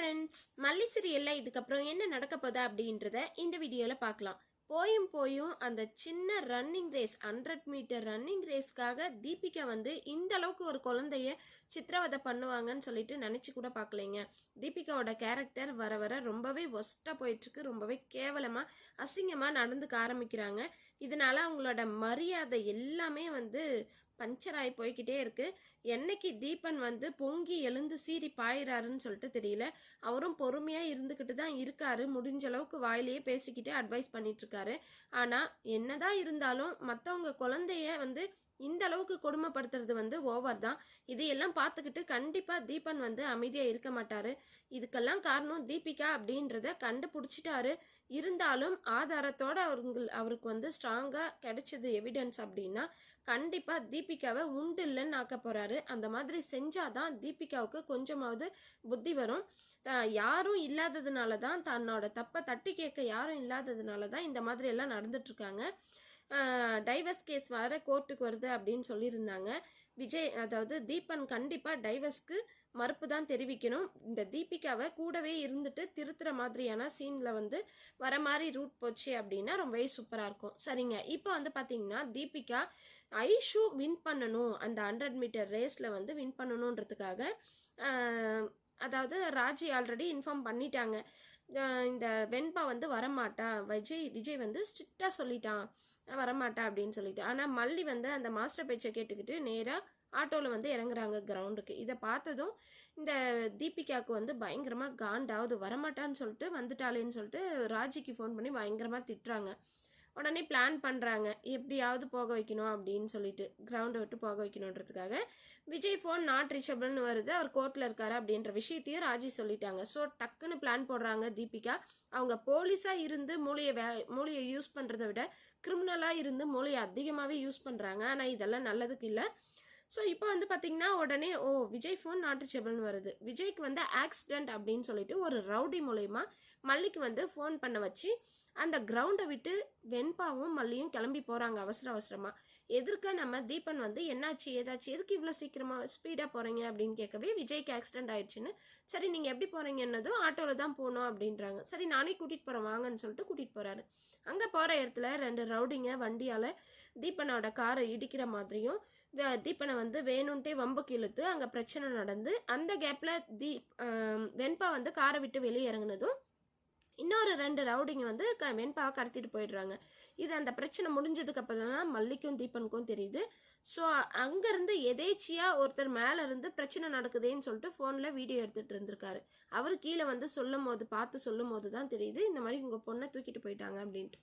Friends, மல்லி சீரியல்ல இதுக்கப்புறம் என்ன நடக்க போதா அப்படின்றத இந்த வீடியோல பார்க்கலாம். போயும் அந்த சின்ன ரன்னிங் ரேஸ் 100 மீட்டர் ரன்னிங் ரேஸ்க்காக தீபிகா வந்து இந்த அளவுக்கு ஒரு குழந்தைய சித்திரவதை பண்ணுவாங்கன்னு சொல்லிட்டு நினைச்சு கூட பார்க்கலைங்க. தீபிகாவோட கேரக்டர் வர வர ரொம்பவே ஒஸ்டா போயிட்டு இருக்கு. ரொம்பவே கேவலமா அசிங்கமா நடந்துக்க ஆரம்பிக்கிறாங்க. இதனால அவங்களோட மரியாதை எல்லாமே வந்து பஞ்சர் ஆகி போய்கிட்டே இருக்கு. என்னைக்கு தீபன் வந்து பொங்கி எழுந்து சீறி பாயிறாருன்னு சொல்லிட்டு தெரியல. அவரும் பொறுமையா இருந்துகிட்டு தான் இருக்காரு. முடிஞ்ச அளவுக்கு வாயிலேயே பேசிக்கிட்டே அட்வைஸ் பண்ணிட்டு இருக்காரு. ஆனா என்னதான் இருந்தாலும் மத்தவங்க குழந்தைய வந்து இந்த அளவுக்கு கொடுமைப்படுத்துறது வந்து ஓவர் தான். இதையெல்லாம் பார்த்துக்கிட்டு கண்டிப்பா தீபன் வந்து அமைதியா இருக்க மாட்டாரு. இதுக்கெல்லாம் காரணம் தீபிகா அப்படின்றத கண்டுபிடிச்சிட்டாரு. இருந்தாலும் ஆதாரத்தோட அவருக்கு வந்து ஸ்ட்ராங்கா கிடைச்சது எவிடன்ஸ் அப்படின்னா கண்டிப்பா தீபிகாவை உண்டு இல்லைன்னு ஆக்க போறாரு. அந்த மாதிரி செஞ்சாதான் தீபிகாவுக்கு கொஞ்சமாவது புத்தி வரும். யாரும் இல்லாததுனாலதான், தன்னோட தப்பை தட்டி கேட்க யாரும் இல்லாததுனாலதான் இந்த மாதிரி எல்லாம் நடந்துட்டு இருக்காங்க. டைவர்ஸ் கேஸ் வர கோர்ட்டுக்கு வருது அப்படின்னு சொல்லியிருந்தாங்க. விஜய் அதாவது தீபன் கண்டிப்பா டைவர்ஸ்க்கு மறுப்பு தான் தெரிவிக்கணும். இந்த தீபிகாவை கூடவே இருந்துட்டு திருத்துற மாதிரியான சீன்ல வந்து வர மாதிரி ரூட் போச்சு அப்படின்னா ரொம்பவே சூப்பரா இருக்கும். சரிங்க, இப்போ வந்து பாத்தீங்கன்னா தீபிகா ஐஷு வின் பண்ணணும், அந்த 100 மீட்டர் ரேஸ்ல வந்து வின் பண்ணணுன்றதுக்காக அதாவது ராஜி ஆல்ரெடி இன்ஃபார்ம் பண்ணிட்டாங்க. இந்த வெண்பா வந்து வரமாட்டா, விஜய் வந்து ஸ்ட்ரிக்டா சொல்லிட்டான் வரமாட்டா அப்படின்னு சொல்லிட்டு. ஆனா மல்லி வந்து அந்த மாஸ்டர் பேச்சை கேட்டுக்கிட்டு நேரா ஆட்டோவில் வந்து இறங்குறாங்க கிரவுண்டுக்கு. இதை பார்த்ததும் இந்த தீபிகாவுக்கு வந்து பயங்கரமா காண்டாவது, வரமாட்டான்னு சொல்லிட்டு வந்துட்டாளேன்னு சொல்லிட்டு ராஜிக்கு ஃபோன் பண்ணி பயங்கரமா திட்டுறாங்க. உடனே பிளான் பண்ணுறாங்க எப்படியாவது போக வைக்கணும் அப்படின்னு சொல்லிட்டு, கிரவுண்டை விட்டு போக வைக்கணுன்றதுக்காக. விஜய் ஃபோன் நாட் ரீச்சபிள்னு வருது, அவர் கோர்ட்டில் இருக்காரு அப்படின்ற விஷயத்தையும் ராஜி சொல்லிட்டாங்க. ஸோ டக்குன்னு பிளான் போடுறாங்க தீபிகா. அவங்க போலீஸாக இருந்து மூளையை யூஸ் பண்ணுறதை விட கிரிமினலாக இருந்து மூளையை அதிகமாகவே யூஸ் பண்ணுறாங்க. ஆனால் இதெல்லாம் நல்லதுக்கு இல்லை. ஸோ இப்போ வந்து பார்த்தீங்கன்னா உடனே விஜய் ஃபோன் நாட் ரீச்சபிள்னு வருது. விஜய்க்கு வந்து ஆக்சிடென்ட் அப்படின்னு சொல்லிட்டு ஒரு ரவுடி மூலயமா மல்லிக்கு வந்து ஃபோன் பண்ண வச்சு அந்த கிரவுண்டை விட்டு வெண்பாவும் மல்லியும் கிளம்பி போகிறாங்க அவசரமாக. எதிர்க்க நம்ம தீபன் வந்து என்னாச்சு ஏதாச்சு, எதுக்கு இவ்வளோ சீக்கிரமாக ஸ்பீடாக போகிறீங்க அப்படின்னு கேட்கவே விஜய்க்கு ஆக்சிடென்ட் ஆயிடுச்சுன்னு, சரி நீங்கள் எப்படி போகிறீங்கன்னதும் ஆட்டோவில் தான் போகணும் அப்படின்றாங்க. சரி நானே கூட்டிகிட்டு போகிறேன் வாங்கன்னு சொல்லிட்டு கூட்டிகிட்டு போகிறாரு. அங்கே போகிற இடத்துல 2 ரவுடிங்க வண்டியால் தீபனோட காரை இடிக்கிற மாதிரியும் தீபனை வந்து வேணும்ட்டே வம்புக்கு இழுத்து அங்கே பிரச்சனை நடந்து அந்த கேப்பில் வெண்பா வந்து காரை விட்டு வெளியே இறங்குனதும் இன்னொரு 2 ரவுடிங்க வந்து வெண்பாவை கடத்திட்டு போயிடுறாங்க. இது அந்த பிரச்சனை முடிஞ்சதுக்கு அப்புறம் தான் மல்லிக்கும் தீபனுக்கும் தெரியுது. ஸோ அங்கேருந்து எதேச்சியா ஒருத்தர் மேலே இருந்து பிரச்சனை நடக்குதுன்னு சொல்லிட்டு ஃபோனில் வீடியோ எடுத்துகிட்டு இருந்திருக்காரு. அவர் கீழே வந்து பார்த்து சொல்லும் போது தான் தெரியுது இந்த மாதிரி உங்கள் பொண்ணை தூக்கிட்டு போயிட்டாங்க அப்படின்ட்டு.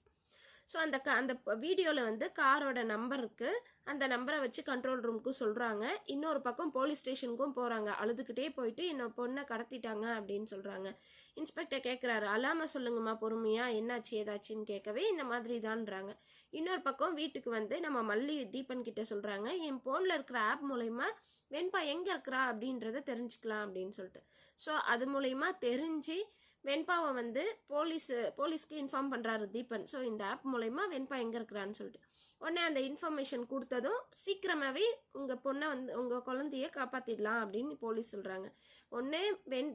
ஸோ அந்த வீடியோவில் வந்து காரோட நம்பர் இருக்கு, அந்த நம்பரை வச்சு கண்ட்ரோல் ரூமுக்கு சொல்கிறாங்க. இன்னொரு பக்கம் போலீஸ் ஸ்டேஷனுக்கும் போகிறாங்க. அழுதுகிட்டே போயிட்டு என்னோட பொண்ணை கடத்திட்டாங்க அப்படின்னு சொல்கிறாங்க. இன்ஸ்பெக்டர் கேட்குறாரு, அழாமல் சொல்லுங்கம்மா பொறுமையா, என்னாச்சு ஏதாச்சுன்னு கேட்கவே இந்த மாதிரி தான்றாங்க. இன்னொரு பக்கம் வீட்டுக்கு வந்து நம்ம மல்லி தீபன் கிட்ட சொல்கிறாங்க, என் ஃபோனில் இருக்கிற ஆப் மூலயமா வெண்பா எங்கே இருக்கிறா அப்படின்றத தெரிஞ்சுக்கலாம் அப்படின்னு சொல்லிட்டு. ஸோ அது மூலயமா தெரிஞ்சு வெண்பாவை வந்து போலீஸ்க்கு இன்ஃபார்ம் பண்ணுறாரு தீபன். ஸோ இந்த ஆப் மூலயமா வெண்பா எங்கே இருக்கிறான்னு சொல்லிட்டு உடனே அந்த இன்ஃபர்மேஷன் கொடுத்ததும் சீக்கிரமாகவே உங்கள் பொண்ணை வந்து உங்கள் குழந்தைய காப்பாற்றிடலாம் அப்படின்னு போலீஸ் சொல்கிறாங்க. உடனே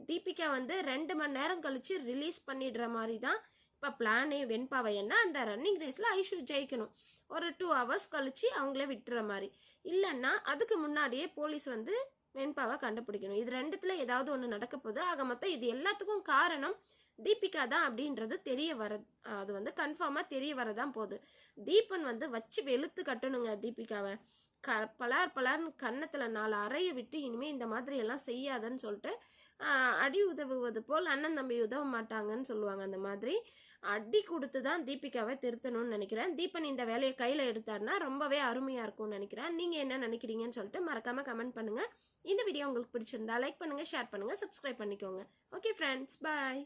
தீபிகா வந்து 2 மணி நேரம் கழித்து ரிலீஸ் பண்ணிடுற மாதிரி தான் இப்போ பிளானே வெண்பாவை. என்ன அந்த ரன்னிங் ரேஸில் ஐஷு ஜெயிக்கணும், ஒரு 2 ஹவர்ஸ் கழித்து அவங்களே விட்டுற மாதிரி. இல்லைன்னா அதுக்கு முன்னாடியே போலீஸ் வந்து வெண்பாவை கண்டுபிடிக்கணும். இது 2த்துல ஏதாவது ஒன்று நடக்க போகுது. ஆக மொத்தம் இது எல்லாத்துக்கும் காரணம் தீபிகா தான் அப்படின்றது தெரிய வர, அது வந்து கன்ஃபார்மா தெரிய வரதான் போகுது. தீபன் வந்து வச்சு வெளுத்து கட்டணுங்க தீபிகாவை. பலார்னு கன்னத்துல 4 அறைய விட்டு இனிமே இந்த மாதிரி எல்லாம் செய்யாதன்னு சொல்லிட்டு அடி உதவுவது போல் அண்ணன் தம்பி உதவ மாட்டாங்கன்னு சொல்லுவாங்க. அந்த மாதிரி அடி கொடுத்து தான் தீபிகாவை திருத்தணும்னு நினைக்கிறேன். தீபன் இந்த வேலையை கையில எடுத்தாருன்னா ரொம்பவே அருமையா இருக்கும்னு நினைக்கிறேன். நீங்க என்ன நினைக்கிறீங்கன்னு சொல்லிட்டு மறக்காம கமெண்ட் பண்ணுங்க. இந்த வீடியோ உங்களுக்கு பிடிச்சிருந்தா லைக் பண்ணுங்க, ஷேர் பண்ணுங்க, சப்ஸ்கிரைப் பண்ணிக்கோங்க. ஓகே ஃப்ரெண்ட்ஸ், பாய்.